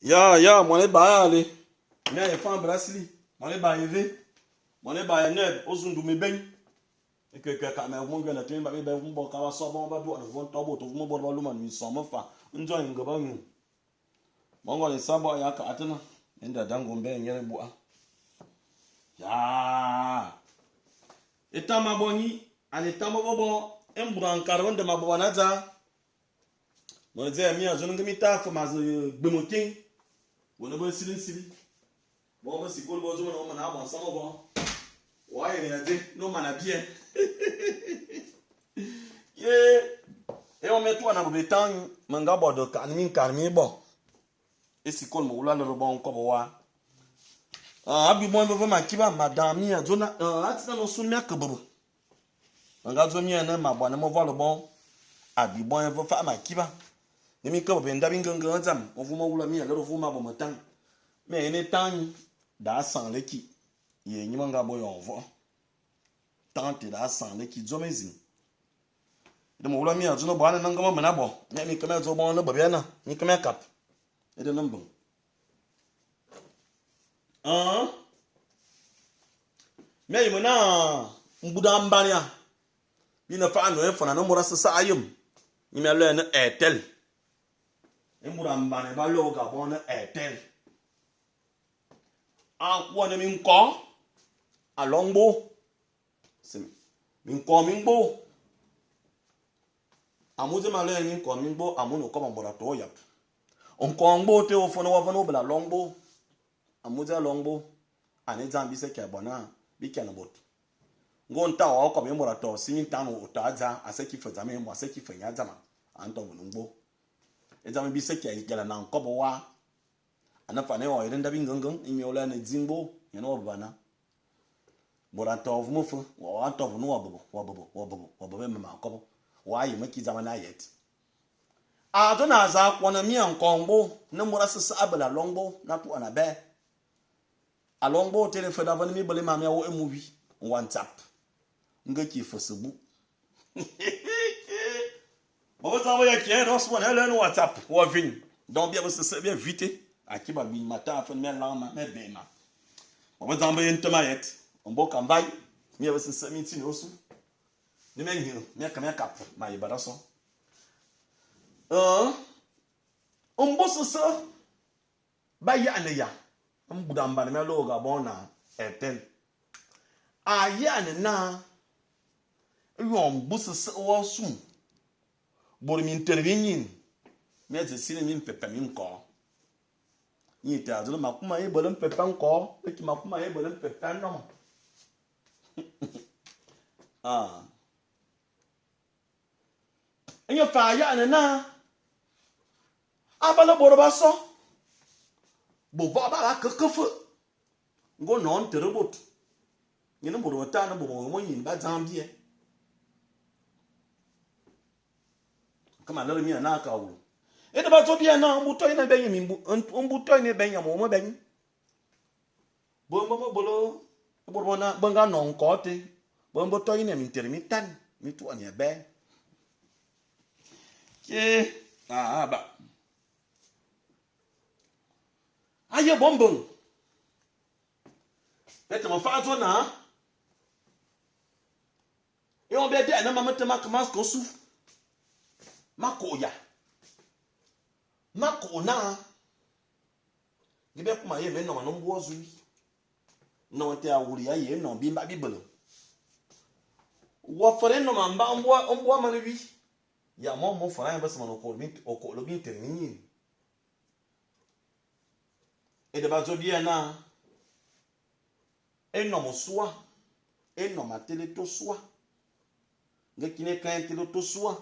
Ya, mon ba ale. Me e fan brasili. Mon ba eve. Mon ba ned ozundu me ben. E que ka me mo gana tin ba be mo ka wa so bon ba do na von to bo to mo bo ba lu man mi so mo fa. Njo yin gaba mi. Mo ngo le sabo ya ka atana. Enda dango mbe nyere bu a. Ya. Etama boni, ani tama bobo embran karon de mabo na za. Mo ze mi a zonu ngimi ta fa ma ze gbemotin. Wona bo silin sili. Bon, bah, c'est cool, bon, on a bon, ça va bon. Ouais, il a dit, non, on a bien. Yeah. Et on met tout en aboutant, manga bon, de carmi, bon. Et c'est cool, mon le bon, comme moi. Ah, abi bon, il veut ma kiba, madame, mia, zona, atina no sumia kaburu. Manga zomia, ma bonne, mo voit le bon. Abi bon, il veut faire ma kiba. Nimi kabo, ben, dabing, zam, on vous m'a mis, alors vous m'a bon temps. Mais il est temps, da sans l'équipe. Il y a une manga boy, on voit. Tante da san le ki zomezin de mo wala mi azuno bo ana ngama mana bo me mi kama zo bo no babia na mi kama kap e de nambo ah me yi na mbuda mbania bi na fa no e fa na no mura sasa ayum ni me lo na etel e mbuda mbania ba lo ga bo na etel a kwa na mi nko alongbo sim mi nko mi ngbo amuze ma lo ni nko mi ngbo amuno ko mbora to yap onko ngbo te o fo no wa no bla longbo amuza longbo ani zambi se ke bona bi ke na bot ngon ta o ko me mura to sin tan o ta za aseki fo zame mo aseki fo nya zama anto ngbo e zame bi se ke gela na nko bo wa ana fa ne o irin da bi ngangan imi ola na zingbo ye no bana bora to vo mo fo o anto vo no wa bobo me ma ko wa yi maki zama na yet a to na za kwa na mi anko ngbo na mura sasa abala longbo na tu ana be alongbo telefone avani mi bele ma mi wo emuvi WhatsApp nga ki Facebook bo za ya ki no so na le no WhatsApp wo vin donc bien se bien vite aki ba bi mata afan me lama me be ma bo za ba yen tomayet on bo kan vai mi ba se mi ti no su ni me ngi mi ka me kap ma yi bara so on bo se ba ya ne ya on buda mba me lo ga bon na etel aya ne na yon busu wo sum bor mi intervenir me ze sine mi pepe mi nko ni ta zo ma kuma e bolon pepe nko e ki ma kuma e bolon pepe no ah enyo fa ya ne na abala bor ba so bo ba ba ka kefu ngo non terebot ni no bor ta na bo mo yin ba zambie kama lo mi na ka wu e de ba to bia na mbuto ina ben mi mbuto ina ben ya mo ben bo mo bolo bo na banga non ko te bo mbuto ina mi intermittent mi tu ani be ke ba aye bombon bete mo fa to na e on be de na mama te makmas ko su mako ya mako na ni be kuma ye me no no mbo zu no te awuri aye no bi mba bibelo wo fore no mamba mbo manu bi ya mo fora ba se mano ko lo bi termini e de ba zo bi na e no mo soa e no ma tele to soa nga kine kan tele to soa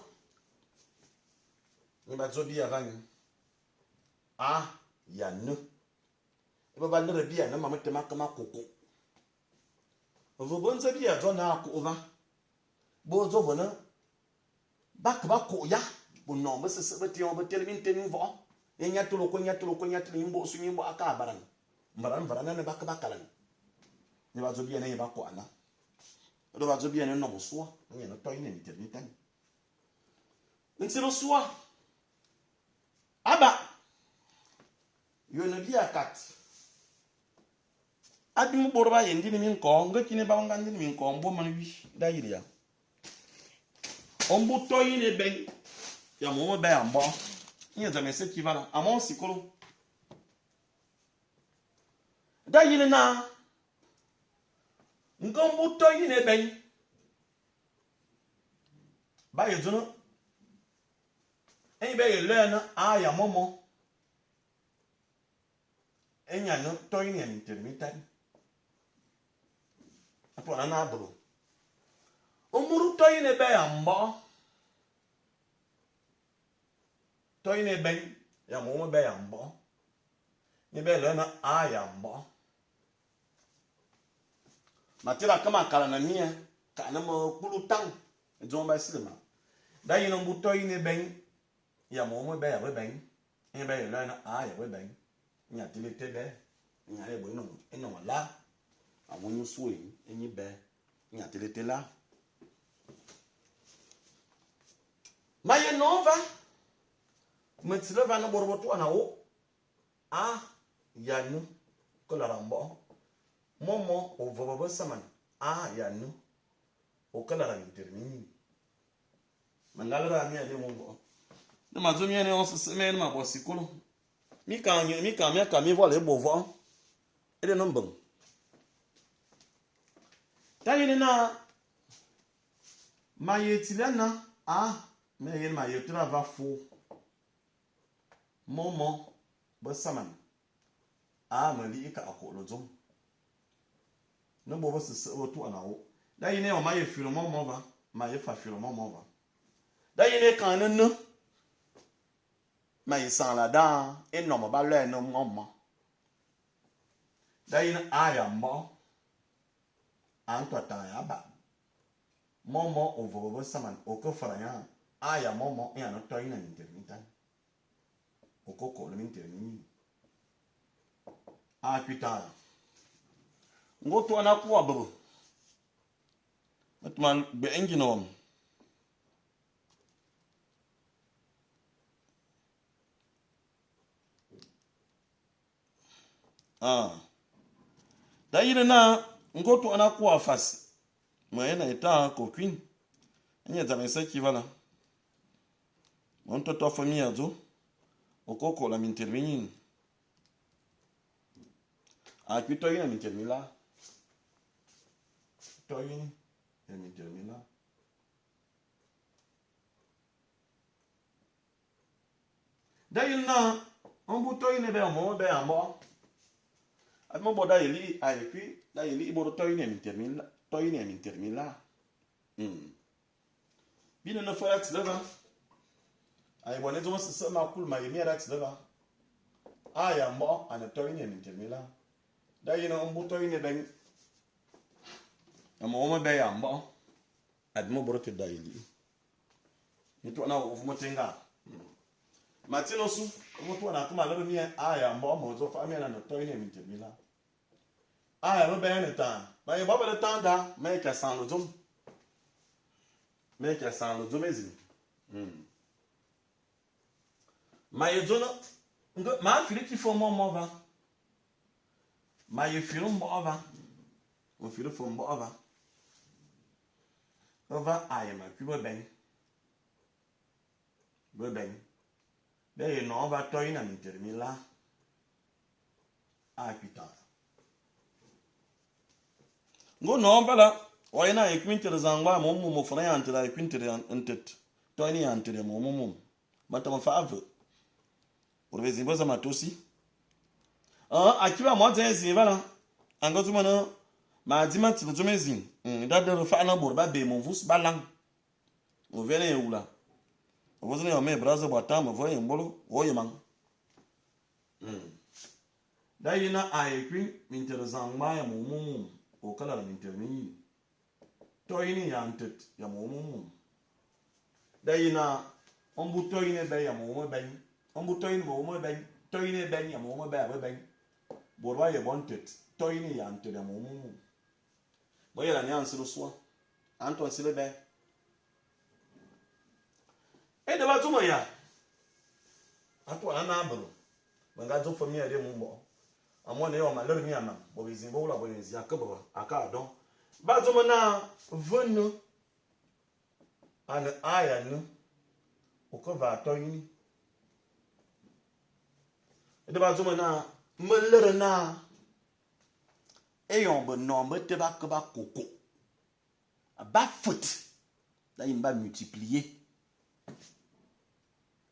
ni ba zo bi avani ya no e ba ne bi ya na mama te makama koko vo bon za bi ya zo na ko va bo zo bona ba ko ya bo no ba se ba ti on ba termini teni vo e nya to ko mbo su mbo aka baran mbaran na ba kalan ni ba zo bi na ba ko ana do ba zo bi na no mo so ni na to ina ni tan nsiro so aba yo no dia kat adim borba yendi ni min ko ngakine ba ngandi ni min ko mbo man wi da yiri ya ombu to yi ne ben ya mo be ambo ni za mese ki vala amon sikolo da yiri na ngombu to yi ne ben ba ye zono en be ye le na aya momo enya no to yi ne intermittent apo na abro omuru to yi ne be ya mbo to yi ne ben ya mo be ya mbo ni be le na aya mbo matira kama kala na mia kana mo kulu tang jomba silma da yi no mbu to yi ne ben ya mo be ya be ben ni be le na aya be ben nya tilete be nya le bo no la àwọn yusu yi enyi be nya tilete la maye nova metleva no borboto na wo a ya nu ko la rambo momo o vobo saman a ya nu o kala ra intermini mangala ra mi ale mo de mazumi ene on se semaine ma bosikolo mi ka mi voile bovo ede no mbang tayini na mayetilana a meyen mayetura va fo momo bosaman a mali ka akolojum no bobo se otu anawo dayini o maye firo momo va maye fa firo momo va dayini kan no maye san la da eno mo ba le no momo dayini aya mo anto ta ya ba momo ovo saman oko faranya aya momo ya no to ina intermittent oko ko le intermittent a pita ngoto na ku abu matman be engine dayina na ngoto ana ku afasi moyena eta ko queen anya zamesa kivala monto to famille azo okoko la minterminin a pito ina mintermila to yin e mintermila dayina on buto ina be amo mo boda yeli a epi da yeli ibo to ina mintermila bino no farat leva ay boné zo se ma kul ma yemi rat leva aya mbo ana to ina mintermila da yina on buto ina ben amo be ya mbo admo borote da yeli ni to na ofu motenga matino su mo to na kuma lero mi aya mbo mo zo fa mi na to ina mintermila aya mo be na ta ma ye baba de tanda me ka san lo zum ezi ma ye zono ngo ma fili ki fo mo va ma ye fili mbo va o fili fo mbo va ova aya ma ku bo ben be ye no va to ina intermila a pita ngo no bala wayna e kwintere zangba mo fona ya antira e kwintere antet to ni antere mo mata ma fave urvezi mboza matosi akiba mo zenzi bala angozu mana ma dima tilo zomezi da fa na borba be mo vus balang o vene yula o vozne o me brazo bata mo voye mbolo voye mang dayina ai kwin mintere zangba ya mo o kala mintermini to yini ya antet ya mo dayina on bu to yini be ya mo ben on bu to yini mo ben to yini ben ya mo ben borwa ye bontet to yini ya antet ya mo boye la nyan silu so anton sile be e de ba tumo ya apo na abro Bengazo famille de mumbo. A moi ne ma leur mi ama. Bo bizimbo la bonezi akabo aka don. Bazo mana venu an aya nu. Oko va toyini. E de bazo mana me leur na ayant bon nombre te ba que ba coco. Ba foot. Là il va multiplier.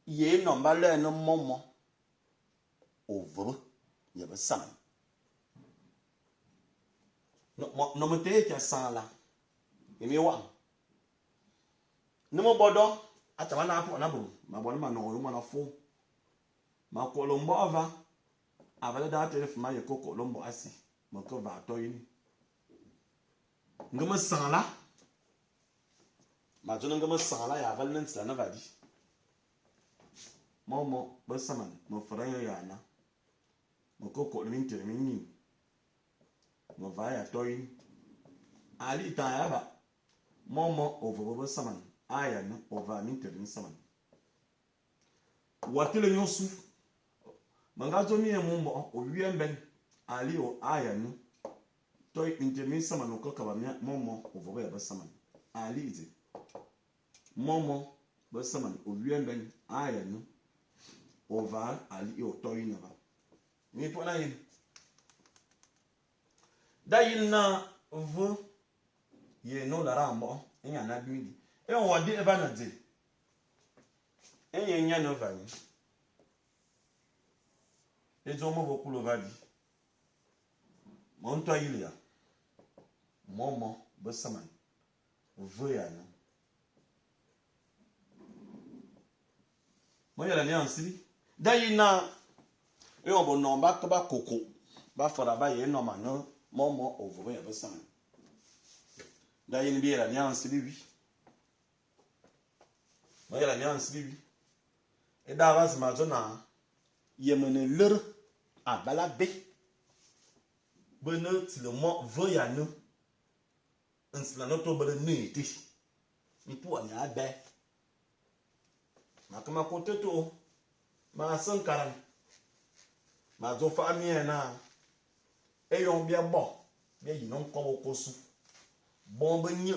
Yé non ba le no momo. Over. Il y a ça. No me te que ça là. Et mi wa. No mo bodo. Ata wana apo na bu. Ma bo ma no ma na fo. Ma kolombo ava. Ava da telefone ma ye kolombo asi. Ma ko va to yini. Ngama san la. Ma jona ngama san la ya val nan tsla na vadi. Momo ba saman mo fara ya na. Mo ko min termini. Mo va ya to yini. Ali ta ya ba. Momo over ba saman. Aya na over min termini saman. Watele nyosu. Mangazo mi mo o wiemben. Ali o aya nu. Toi intermin sama no koka ba momo over ya ba saman. Ali ize. Momo ba saman o wiemben aya nu. Over ali o toi na ba. Mi pona yin. Da yin na vu ye no la rambo enya na bimidi. E on wadi eba na de. Enya no va ni. E jo mo boku lo vadi. Mon to ilia. Momo ba saman. Vu ya no. Mo ya la ni ansiri. Da yin na e on bon nomba ka ba koko. Ba fora ba ye no ma no momo over ya ba saman. Da yin bi la ni ansiri wi. Mo ya la ni ansiri wi. E da va ma jona yemene leur a bala be. Bene ti le mo ve ya no. Nsla no to bele ni ti. Mi pu ani abe. Ma kama koteto ma san karan. Ma zo fa mi na. E yon bia bo. Bia yi non ko ko su. Bon be nyu.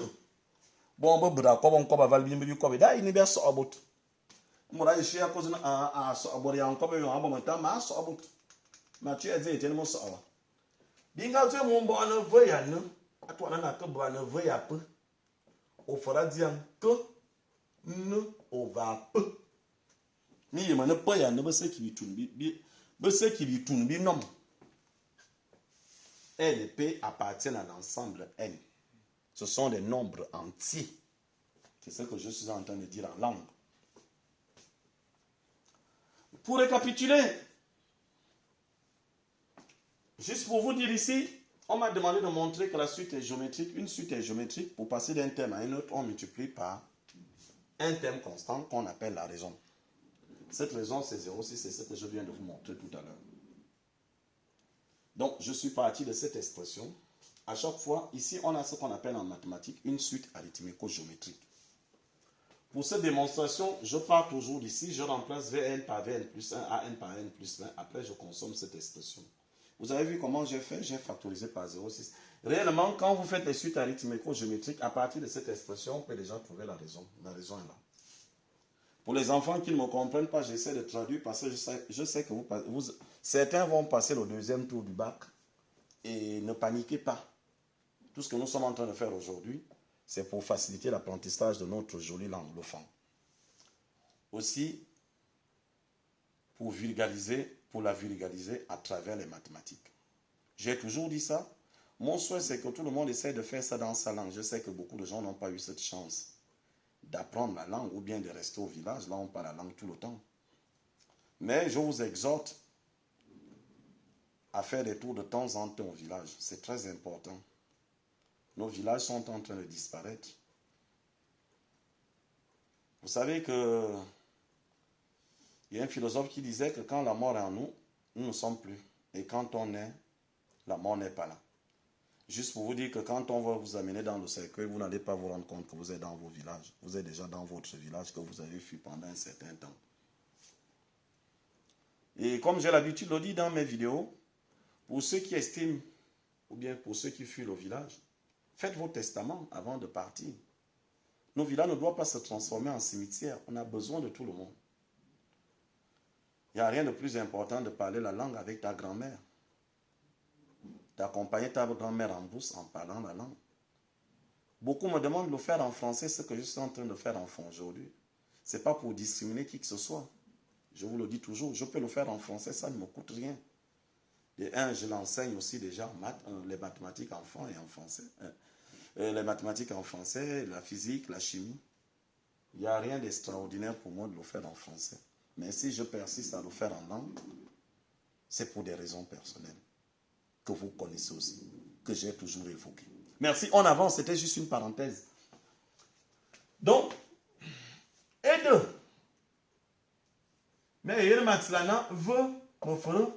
Bon be bra ko bon ko ba val bi bi ko be da ni bia so obot. Mora ishi ya kozi na a so obori ya nko be yon abo mata ma so obot. Ma tu eze ete mo so awa. Binga tu mo mbo na ve ya no. Atwa na ka bo na ve ya pe. O fora diam que no o va pe. Ni yema ne pe ya ne be se ki bitun bi be se ki bitun bi nom. N et P appartiennent à l'ensemble N. Ce sont des nombres entiers. C'est ce que je suis en train de dire en langue. Pour récapituler, juste pour vous dire ici, on m'a demandé de montrer que la suite est géométrique. Une suite est géométrique. Pour passer d'un terme à un autre, on multiplie par un terme constant qu'on appelle la raison. Cette raison, c'est 0,6, c'est ce que je viens de vous montrer tout à l'heure. Donc, je suis parti de cette expression. À chaque fois, ici, on a ce qu'on appelle en mathématiques une suite arithmético-géométrique. Pour cette démonstration, je pars toujours d'ici, je remplace Vn par Vn plus 1, An par N plus 1. Après, je consomme cette expression. Vous avez vu comment j'ai fait? J'ai factorisé par 0,6. Réellement, quand vous faites les suites arithmético-géométriques, à partir de cette expression, on peut déjà trouver la raison. La raison est là. Pour les enfants qui ne me comprennent pas, j'essaie de traduire parce que je sais que certains vont passer le deuxième tour du bac et ne paniquez pas. Tout ce que nous sommes en train de faire aujourd'hui, c'est pour faciliter l'apprentissage de notre jolie langue, le fang. Aussi, pour la vulgariser à travers les mathématiques. J'ai toujours dit ça. Mon souhait, c'est que tout le monde essaie de faire ça dans sa langue. Je sais que beaucoup de gens n'ont pas eu cette chance d'apprendre la langue ou bien de rester au village. Là, on parle la langue tout le temps. Mais je vous exhorte à faire des tours de temps en temps au village. C'est très important. Nos villages sont en train de disparaître. Vous savez que il y a un philosophe qui disait que quand la mort est en nous, nous ne sommes plus. Et quand on est, la mort n'est pas là. Juste pour vous dire que quand on va vous amener dans le cercueil, vous n'allez pas vous rendre compte que vous êtes dans vos villages. Vous êtes déjà dans votre village que vous avez fui pendant un certain temps. Et comme j'ai l'habitude de le dire dans mes vidéos, pour ceux qui estiment, ou bien pour ceux qui fuient le village, faites vos testaments avant de partir. Nos villages ne doivent pas se transformer en cimetière. On a besoin de tout le monde. Il n'y a rien de plus important de parler la langue avec ta grand-mère. D'accompagner ta grand-mère en bourse en parlant la langue. Beaucoup me demandent de le faire en français, ce que je suis en train de faire en français aujourd'hui. Ce n'est pas pour discriminer qui que ce soit. Je vous le dis toujours, je peux le faire en français, ça ne me coûte rien. Et je l'enseigne aussi déjà les mathématiques en français et en français. Les mathématiques en français, la physique, la chimie. Il n'y a rien d'extraordinaire pour moi de le faire en français. Mais si je persiste à le faire en langue, c'est pour des raisons personnelles que vous connaissez aussi, que j'ai toujours évoquées. Merci, on avance, c'était juste une parenthèse. Donc, et deux. Mais il m'a veut me faire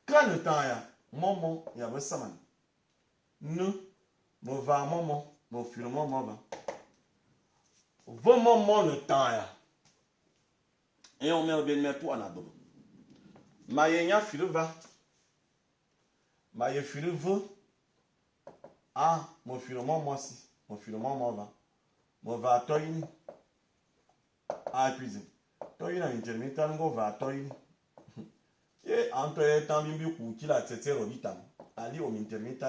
quand le temps ya maman il y avait ça man. Nous me va maman, me file maman. Veut maman le temps ya. Et on met bien mettre pour en abord. Ma yenya file va. Ma ye file veut. Ah, mon file maman si, mon file maman va. Me va toi une. Ah cuisine. Toi une a intermittent go va toi une. Et entre temps bimbi kuti la tete robitam. Ali au intermittent.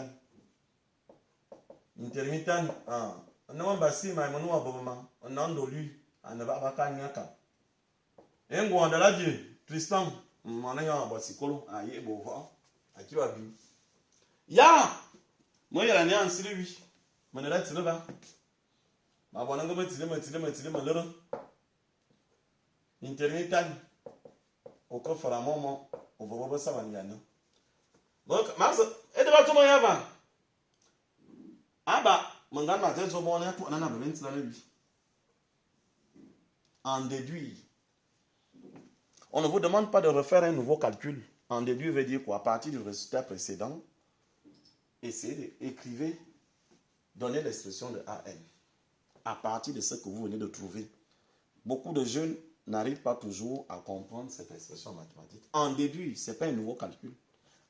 Intermittent ah. Non basi ma monu aboma. On a ndolu. On va pas kanyaka. Engo andala die Tristan. Mana ya basikolo aye bova. Akiwa bi. Ya! Moi ya ni ansiri wi. Manela tileba. Ma bona ngo metile malero. Intermittent. Au coffre à moment. On va voir ça va y. Donc, Mars, et de battre mon yava. Ah bah, mon gars m'a dit, on a pour un an de en déduit. On ne vous demande pas de refaire un nouveau calcul. En déduit veut dire quoi? À partir du résultat précédent, essayez d'écrire, donner l'expression de AN. À partir de ce que vous venez de trouver. Beaucoup de jeunes n'arrivent pas toujours à comprendre cette expression mathématique. En déduit, ce n'est pas un nouveau calcul.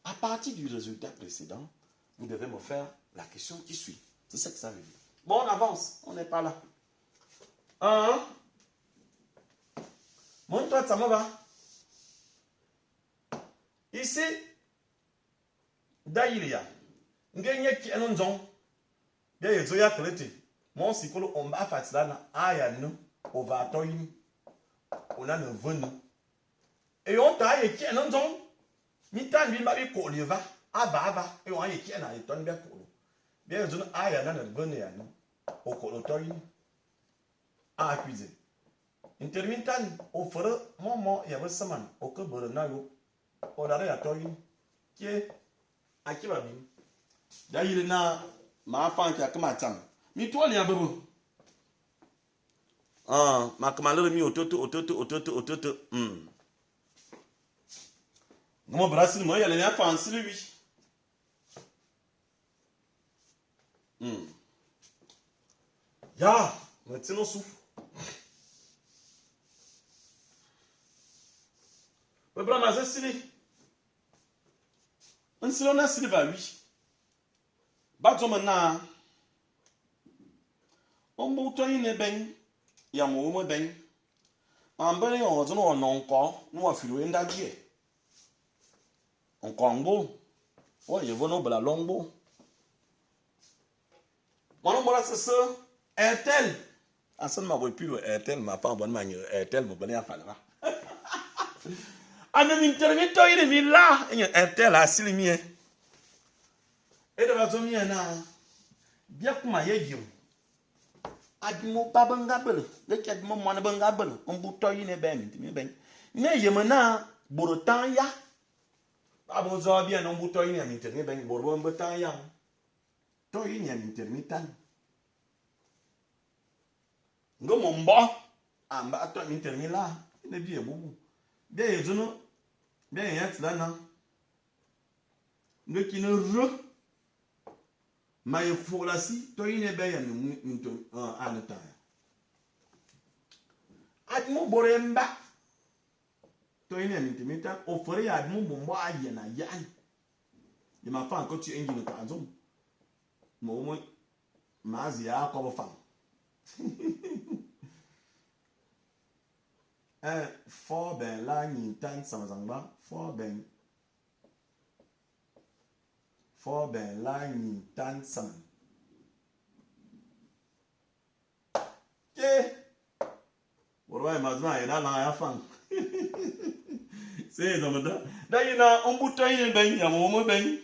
À partir du résultat précédent, vous devez me faire la question qui suit. C'est ce que ça veut dire. Bon, on avance. On n'est pas là. Montre-toi, ça me va. Ici, Daïlia. Ngenge qui est non zon. Bien, il y a collecté. Mon psychologue, on va faire ça. Aya nous, on va attendre. On a le venu. Et on t'a dit qu'il y a un zon. Mitan bi mabi ko liva aba e won yeki na iton be ko be zun aya na gbonu ya no o ko lo toyin a cuisine intermittent o foro momo ya be saman o ko boro na yo o dare ya toyin ke akiba bi da yiri na ma fa nka kama tam mi to ni abebo ma kamalere mi ototo Comment Brasil, moi, il y a les liens fancy, lui. Ya, maintenant, souffle. Mais Brahma, c'est stylé. On s'y en a stylé, bah oui. Bateau maintenant. On bouton une ben. Il y a mon ben. En ben, on a encore. Nous, on a fait le ndagé. En Congo, ouais, il y a un la longbo. Mon nom c'est ça, Airtel. Ah, ça ne m'a plus Airtel, ma femme, bonne manière, Airtel, mon bonheur, à faire. Ah, mais internet, il est mis là, Airtel, à Silimi. Et de la zone, il y en a bien comme ma yégion. Adimo Babangable, le cadmo Monabangable, on bouton, il est bien, mais il y a maintenant, Borotan, ya. Abozo bien non buto ini am internet ben borbo mbetan ya to ini am intermittent ngomo mbo amba to internet la ne bi ebubu be yezuno be yet lana ndoki no ro ma yefulasi to ini be ya minto anata admo boremba toi il est mita au frais ya mon bon a yana yan il m'a fait encore tu engine ka azum mo mazi ya ko fam for ben la ni tan samazangba for ben la ni tan sam ke borwa mazma ina la ya fan c'est zamada dayina on butay ben ya mo ben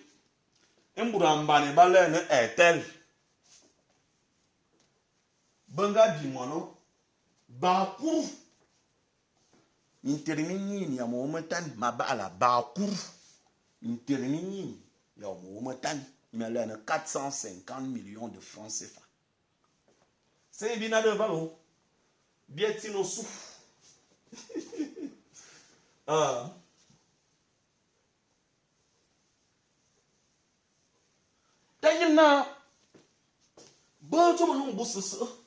emburambane balene etel banga dimono baku intermini ya mo metan mabala baku intermini ya mo metan melene 450 millions de francs CFA c'est bina de valo bietino sou ah dayina boto mo no bososo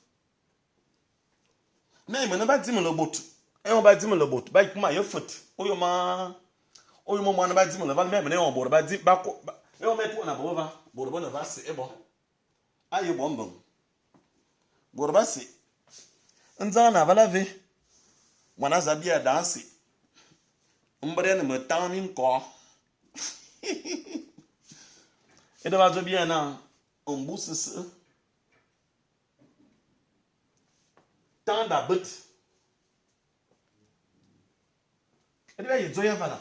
mais me ba di me le bot e on ba di me le bot ba kuma ye foot oyo mo na ba di me le val me ne on bo ba di ba ko e on met na bo na va se e bon aye bon bo ba se nza na vala ve mwana zabia danse mbre ne me tamin ko et de va zo bien na on bososo tant d'abut et de va zoya vala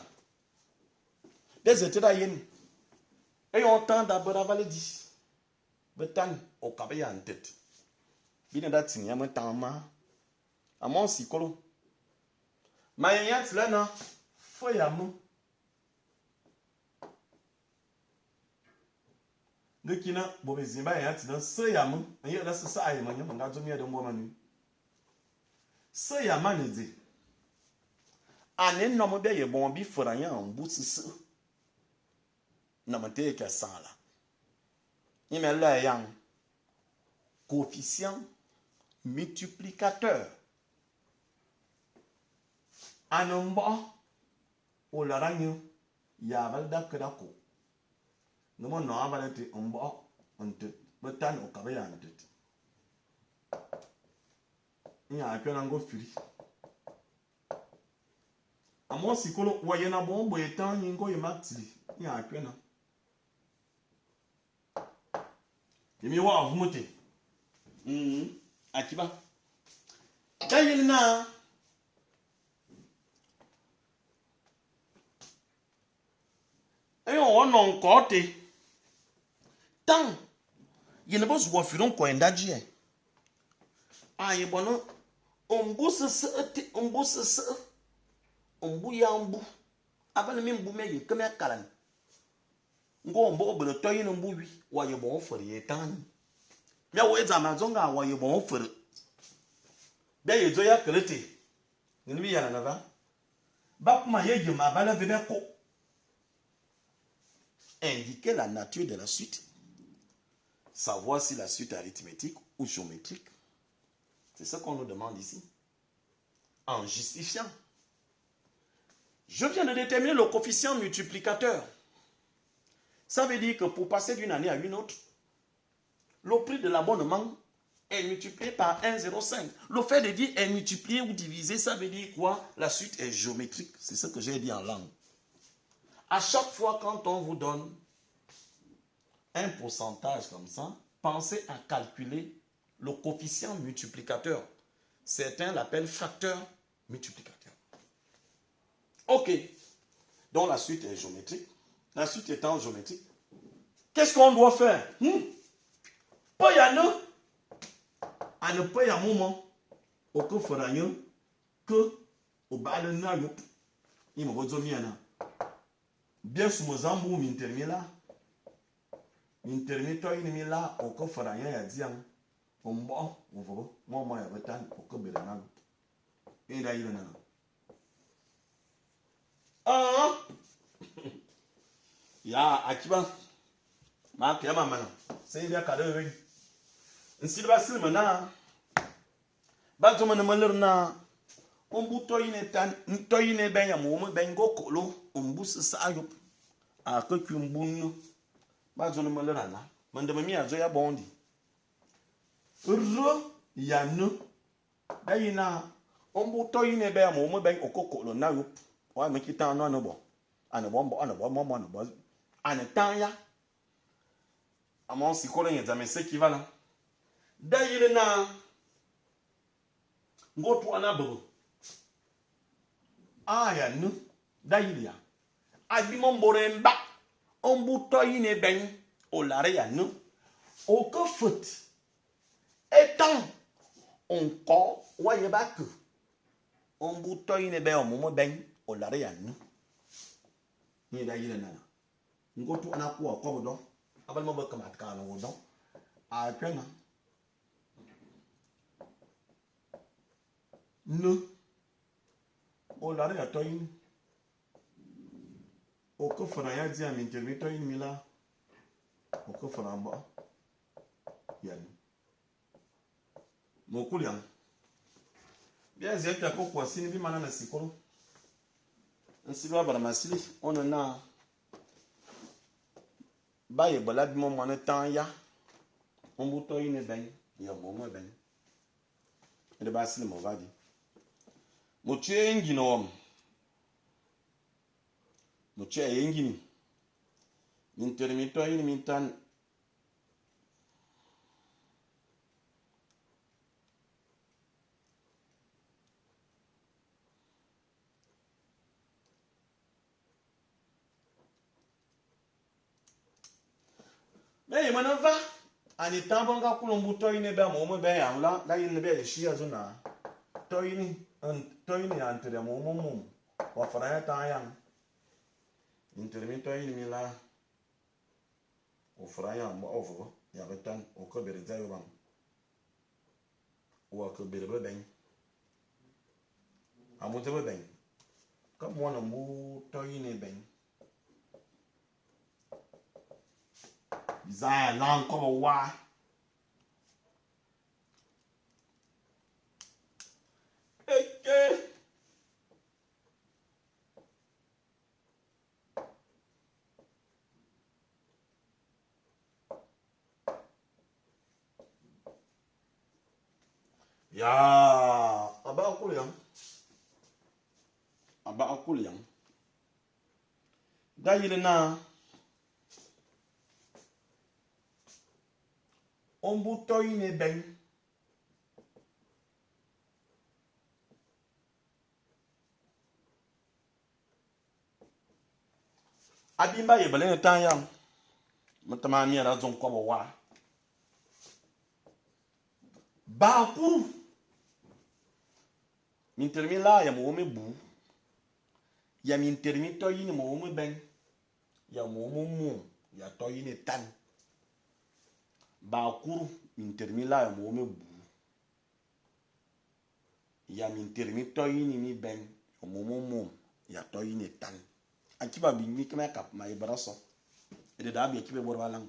des états yen et on tant d'abut avale di betan o kabe ya ntet bina da tin ya mata ma amon sikolo ma ya tla na fo ya mu ngikina bo bezimba ya tla se ya mu ya da se sa ayi manya nga zo mi ya da mo manu se ya manezi ane no mo be ye bon bi fora ya mbu sisi na mate ka sala imela yang coefficient multiplicateur anomba o la ranyo ya valda kadako no mo no avalete omba onte betan o kabaya ntet nya apena ngo firi amo sikolo wayena bombo etan ngo yematili nya apena yemi wa avumute akiba tayina ayo wono nkote tan yene bo zo firon ko endaji e ayi bono ombu yambu abana mi mbu me keme kalan ngo mbo obodo toyin mbu wi wa ye bon fori etan ya wo ezama zonga wa ye bon fori be ye zo ya krete ngini ya na ba ba kuma ye je ma bala vene ko indiquer la nature de la suite, savoir si la suite est arithmétique ou géométrique. C'est ce qu'on nous demande ici. En justifiant. Je viens de déterminer le coefficient multiplicateur. Ça veut dire que pour passer d'une année à une autre, le prix de l'abonnement est multiplié par 1,05. Le fait de dire est multiplié ou divisé, ça veut dire quoi? La suite est géométrique. C'est ce que j'ai dit en langue. À chaque fois quand on vous donne un pourcentage comme ça, pensez à calculer le coefficient multiplicateur. Certains l'appellent facteur multiplicateur. Ok. Donc la suite est géométrique. La suite étant géométrique, qu'est-ce qu'on doit faire? Pas y a à ne pas y a un moment au que fera que au bas de n'a il me va dire bien sous mon zambu m'intermila toi il là au que fera ya diam on bon on va moi ya betan au que belana et là il na ah ya akiba ma ke ma mana sai da ka da rai in silba silma na ba to mana malar na ombu toyine tan toyine ben ya mo ben go kolo ombu sa yo a ko kumbunu ba zo no malera na mande mi azo ya bondi ro ya no dayina ombu toyine ben ya mo ben okokolo na yo wa me kitan no no bo ana bo mo no bo ana tan ya amon si ko le nza me se equivalent dayina ngotu anabo aya nu dayila abi mon boremba ombu toyine ben o lare ya nu o ko foot etan onko waye baku ombu toyine ben o mo ben o lare ya nu ni dayila na ngotu anaku ko bodo abal mo ba kamat ka no do a kwena nu o lare ya toyine o ko fara ya dia mi interview toyine mi la o ko fara ba ya ni mo kulian bien zeta ko kwa sini bi mana na sikolo nsilo bara masili ono na baye bala bi mo mana tan ya ombu toyine ben ya mo ben de basili mo vadi mo chengi no mo che yengi ni intermito ini mintan me manava ani tambanga kulombu toyine be mo be ya la yin be shi azu na toyine antere mo wa fara ya tan ya intermito ini mi la o fara ya mo ovo ya betan o ko bere zayo bam o ko bere be ben amote be ben ka mo na mu toyine ben za lan ko wa eke ya aba akulian dayile na ombu toyine ben abimba ye bale tan ya mutama mi ra zon ko wa ba kuru min termi la ya mo me bu ya min termi toyine mo ben ya mo ya toyine tan ba kuru min termi la ya mo me bu ya min termi toyine mi ben mo ya toyine tan akiba bi mi kema kap ma ibraso ede da bi ekibe borwalang